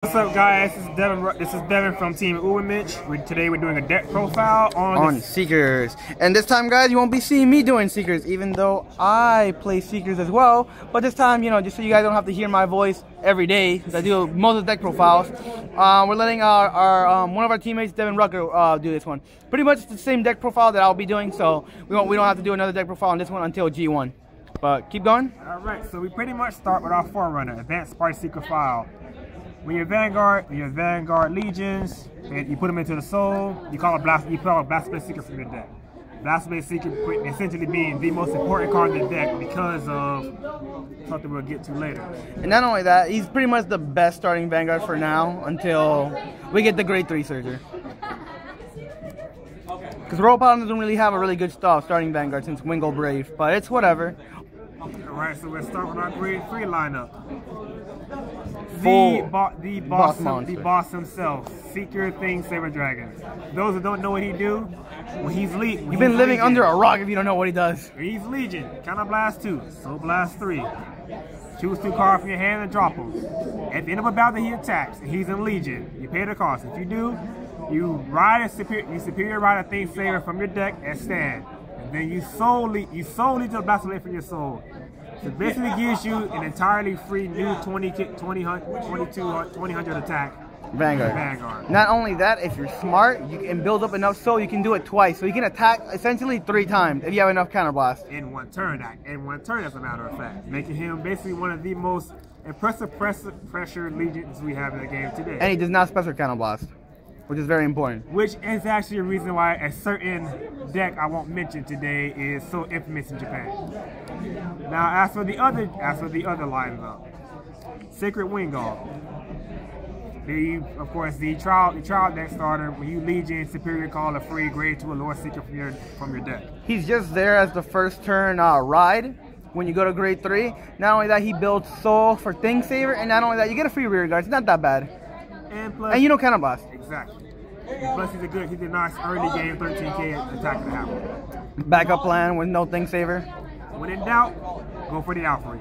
What's up, guys? This is Devin from Team Mitch. Today we're doing a deck profile on Seekers. And this time, guys, you won't be seeing me doing Seekers, even though I play Seekers as well. But this time, just so you guys don't have to hear my voice every day, because I do most of the deck profiles, we're letting our one of our teammates, Devin Rucker, do this one. Pretty much the same deck profile that I'll be doing, so we don't have to do another deck profile on this one until G1. But keep going. All right, so we pretty much start with our Forerunner, Advanced Party Seeker file. When you're Vanguard Legions, and you put them into the soul, you call a Blast Blade Seeker from your deck. Blast Blade Seeker essentially being the most important card in the deck because of something we'll get to later. And not only that, he's pretty much the best starting Vanguard for now until we get the Grade 3 Surger. Because Royal Paladin doesn't really have a really good starting Vanguard since Wingo Brave, but it's whatever. Alright, so we'll start with our Grade 3 lineup. The boss himself, Seeker Thing Saber Dragon. Those who don't know what he do, when he's Legion. You've been living under a rock if you don't know what he does. He's Legion, Counter Blast 2, Soul Blast 3. Choose 2 cards from your hand and drop them. At the end of a battle he attacks, and he's in Legion. You pay the cost. If you do, you ride superior ride a Thing Saber from your deck and stand. And then you solely to Blast Blade from your soul. So it basically gives you an entirely free new 2000 attack Vanguard. Not only that, if you're smart, you can build up enough soul, you can do it twice. So you can attack essentially 3 times if you have enough counterblast. In one turn, as a matter of fact. Making him basically one of the most impressive pressure legions we have in the game today. And he does not special counterblast, which is very important. Which is actually a reason why a certain deck I won't mention today is so infamous in Japan. Now, as for the other lineup, Sacred Wingull. Of course, the trial deck starter. When you Legion, superior call a free Grade 2 Allure Seeker from your deck. He's just there as the first turn ride when you go to Grade 3. Not only that, he builds soul for Thing Saver, and not only that, you get a free rear guard. It's not that bad. And you don't counterblast. Exactly. And plus, he's a nice early game 13K attack to happen. Backup plan with no Thing Saver. When in doubt, go for the Alpha.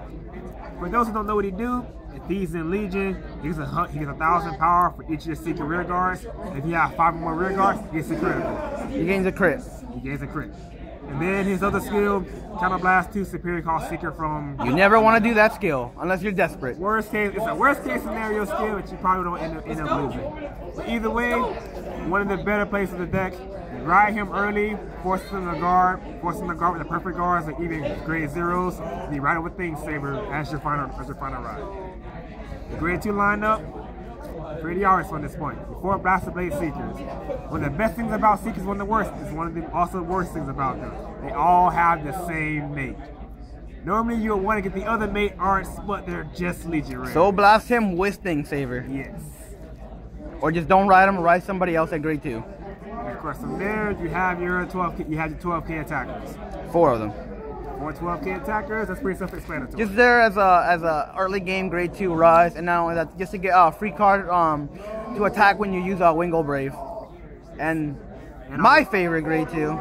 For those who don't know what he do, if he's in Legion, he gets 1,000 power for each of your Seeker rear guards. If you have 5 or more rear guards, he gets a critical. He gains a crit. And then his other skill, Counter Blast 2, superior call Seeker from... You never want to do that skill unless you're desperate. It's a worst case scenario skill that you probably don't end up losing. But either way, one of the better plays of the deck. Ride him early, force him to guard with the perfect guards or even Grade 0s. And you ride it with Thing Saber as your final ride. The Grade 2 lineup, pretty obvious from this point. Before Blast Blade Seekers. One of the best things about Seekers, one of the worst worst things about them. They all have the same mate. Normally you'll want to get the other mate arts, but they're just Legion rare. So blast him with Thing Saver. Yes. Or just don't ride him, ride somebody else at Grade 2. And of course from there you have your 12K attackers. 4 of them. 4 12K attackers, that's pretty self-explanatory. Just there as a early game Grade 2 rise, and not only that, just to get a free card to attack when you use Wingo Brave. And my favorite Grade 2.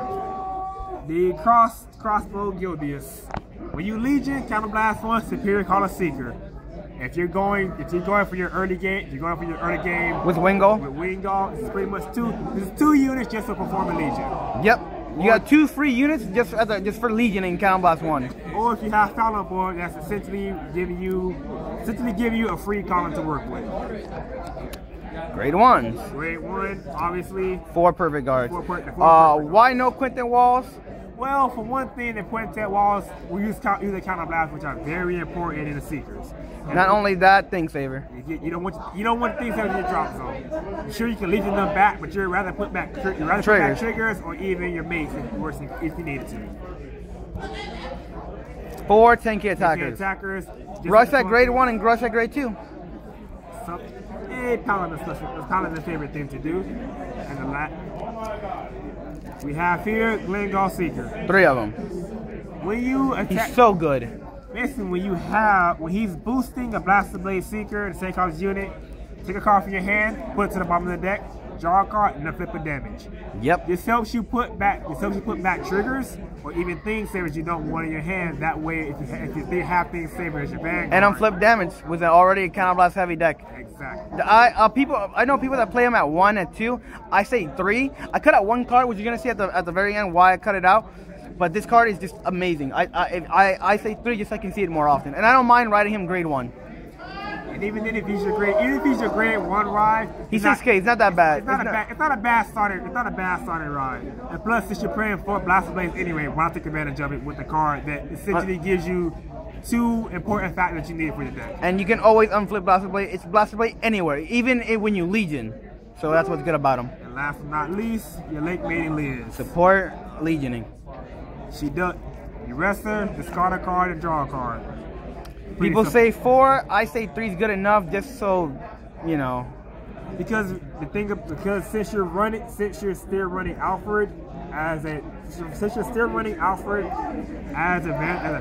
The Crossbow Gildius. When you Legion, Counter Blast 1, superior call a Seeker. If you're going for your early game, with Wingo. It's pretty much 2 units just to perform a Legion. Yep. You got 2 free units just for Legion and Counter Blast 1. Or if you have Fallon on board, that's essentially giving you a free column to work with. Grade 1s. Grade 1, obviously. 4 perfect guards. Why no Quintet Walls? Well, for one thing, the Quintet Walls, we use the Counter Blast, which are very important in the Seekers. And not only that, Thing Saver. You don't want Thing Saver to get drop zone. I'm sure you can Legion them back, but you'd rather put back triggers or even your mates if you needed to. 4 10K attackers. Rush at Grade 1 and rush at Grade 2. Paladin's favorite thing to do. And we have here Glengall Seeker. 3 of them. When you attack, he's so good. Basically, when he's boosting a Blaster Blade Seeker, the same college unit, take a card from your hand, put it to the bottom of the deck. draw a card, and a flip of damage. Yep. This helps you put back. Triggers or even thing savers you don't want in your hand. That way, if you have thing saver as your vanguard. And unflip damage with an already counterblast heavy deck. Exactly. I know people that play them at 1 and 2. I say 3. I cut out one card, which you're gonna see at the very end why I cut it out. But this card is just amazing. I say 3 just so I can see it more often. And I don't mind riding him grade 1. And even then, if he's your grade 1 ride, he's 6K. It's not that bad. It's not a bad starter. It's not a bad starting ride. And plus, since you're playing 4 Blaster Blades anyway, why not take advantage of it with the card that essentially gives you 2 important factors that you need for your deck. And you can always unflip Blaster Blade. It's Blaster Blade anywhere, even when you Legion. So that's what's good about him. And last but not least, your Lake Maiden Liz. Support Legioning. She does. You rest her, discard a card, and draw a card. People say 4. I say 3 is good enough, just so you know. Because since you're still running Alfred as a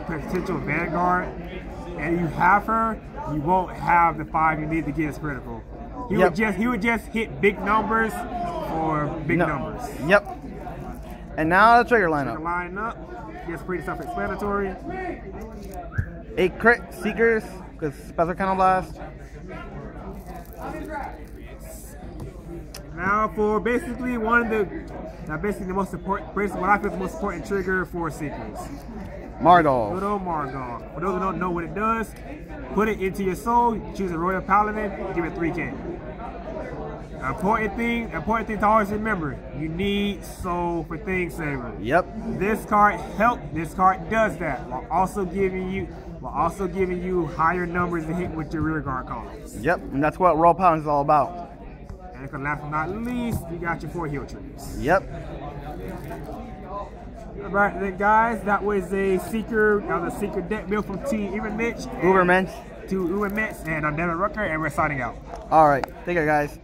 potential Vanguard, and you have her, you won't have the 5 you need to get as critical. He would just hit big numbers for big numbers. Yep. And now the trigger lineup. Line up. It's pretty self-explanatory. 8 crit Seekers, because special counterblast. Now for basically what I feel the most important trigger for Seekers. Margall. Good old Margall. For those who don't know what it does, put it into your soul, choose a Royal Paladin, give it 3K. Important thing to always remember, you need soul for thing saver. Yep. This card does that while also giving you higher numbers to hit with your rear guard cards. Yep, and that's what Royal Paladin is all about. And last but not least, you got your 4 heal triggers. Yep. Alright then guys, that was a Seeker deck build from Team Ubermensch. Ubermensch. To Ubermensch, and I'm Devin Rucker, and we're signing out. Alright, take care guys.